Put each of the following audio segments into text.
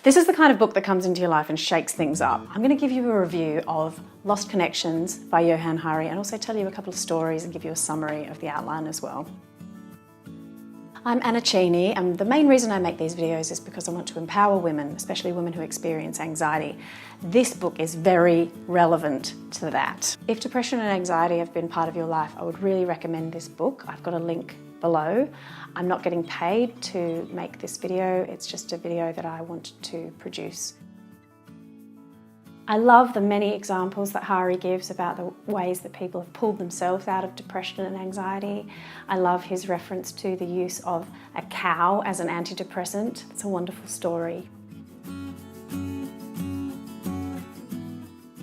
This is the kind of book that comes into your life and shakes things up. I'm going to give you a review of Lost Connections by Johann Hari and also tell you a couple of stories and give you a summary of the outline as well. I'm Anna Cheney, and the main reason I make these videos is because I want to empower women, especially women who experience anxiety. This book is very relevant to that. If depression and anxiety have been part of your life, I would really recommend this book. I've got a link below. I'm not getting paid to make this video, it's just a video that I wanted to produce. I love the many examples that Hari gives about the ways that people have pulled themselves out of depression and anxiety. I love his reference to the use of a cow as an antidepressant. It's a wonderful story.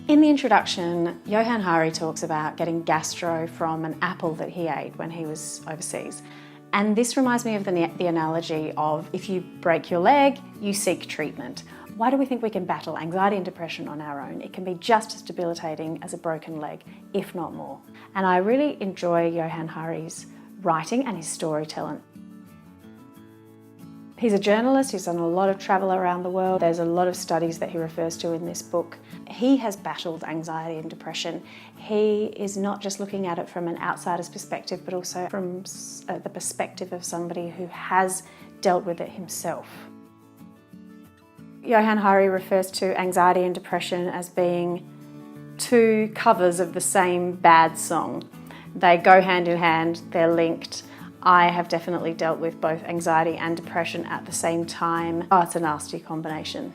In the introduction, Johann Hari talks about getting gastro from an apple that he ate when he was overseas. And this reminds me of the analogy of if you break your leg, you seek treatment. Why do we think we can battle anxiety and depression on our own? It can be just as debilitating as a broken leg, if not more. And I really enjoy Johann Hari's writing and his storytelling. He's a journalist, he's done a lot of travel around the world. There's a lot of studies that he refers to in this book. He has battled anxiety and depression. He is not just looking at it from an outsider's perspective, but also from the perspective of somebody who has dealt with it himself. Johann Hari refers to anxiety and depression as being two covers of the same bad song. They go hand in hand, they're linked. I have definitely dealt with both anxiety and depression at the same time. Oh, it's a nasty combination.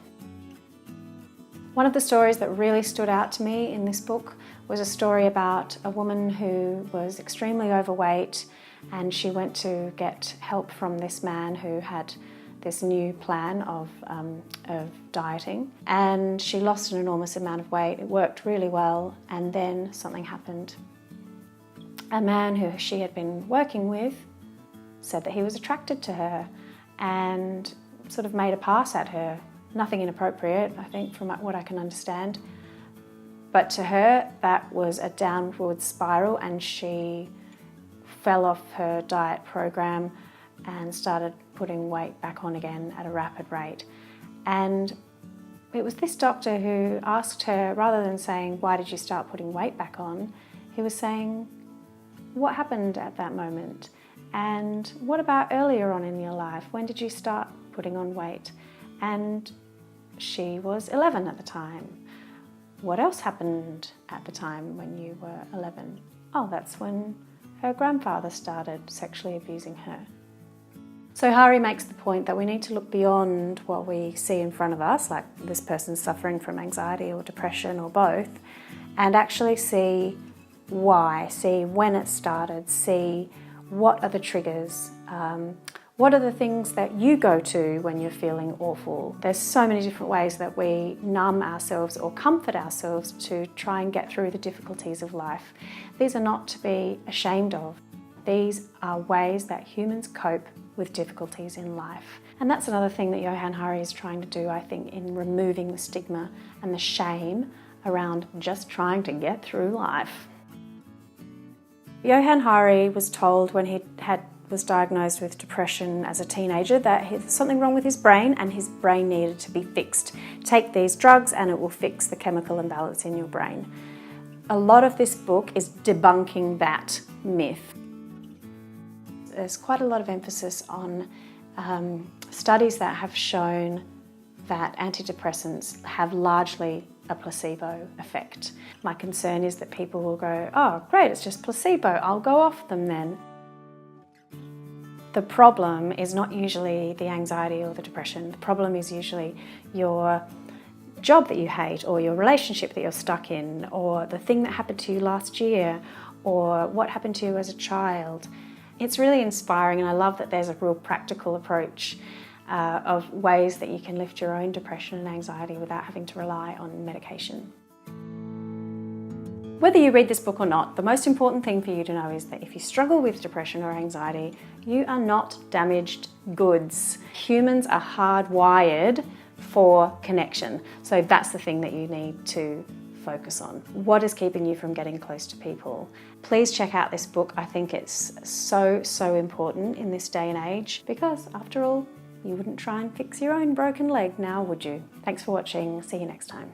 One of the stories that really stood out to me in this book was a story about a woman who was extremely overweight, and she went to get help from this man who had this new plan of dieting, and she lost an enormous amount of weight. It worked really well, and then something happened. A man who she had been working with said that he was attracted to her and sort of made a pass at her. Nothing inappropriate, I think, from what I can understand. But to her, that was a downward spiral, and she fell off her diet program and started putting weight back on again at a rapid rate. And it was this doctor who asked her, rather than saying, "Why did you start putting weight back on?" he was saying, "What happened at that moment? And what about earlier on in your life? When did you start putting on weight?" And she was 11 at the time. "What else happened at the time when you were 11? "Oh, that's when her grandfather started sexually abusing her." So Hari makes the point that we need to look beyond what we see in front of us, like this person's suffering from anxiety or depression or both, and actually see why, see when it started, see what are the triggers, what are the things that you go to when you're feeling awful. There's so many different ways that we numb ourselves or comfort ourselves to try and get through the difficulties of life. These are not to be ashamed of. These are ways that humans cope with difficulties in life. And that's another thing that Johann Hari is trying to do, I think, in removing the stigma and the shame around just trying to get through life. Johann Hari was told when he was diagnosed with depression as a teenager that there was something wrong with his brain and his brain needed to be fixed. Take these drugs and it will fix the chemical imbalance in your brain. A lot of this book is debunking that myth. There's quite a lot of emphasis on studies that have shown that antidepressants have largely a placebo effect. My concern is that people will go, "Oh, great, it's just placebo, I'll go off them then." The problem is not usually the anxiety or the depression. The problem is usually your job that you hate, or your relationship that you're stuck in, or the thing that happened to you last year, or what happened to you as a child. It's really inspiring, and I love that there's a real practical approach of ways that you can lift your own depression and anxiety without having to rely on medication. Whether you read this book or not, the most important thing for you to know is that if you struggle with depression or anxiety, you are not damaged goods. Humans are hardwired for connection, so that's the thing that you need to focus on. What is keeping you from getting close to people? Please check out this book. I think it's so important in this day and age because, after all, You wouldn't try and fix your own broken leg now, would you? Thanks for watching. See you next time.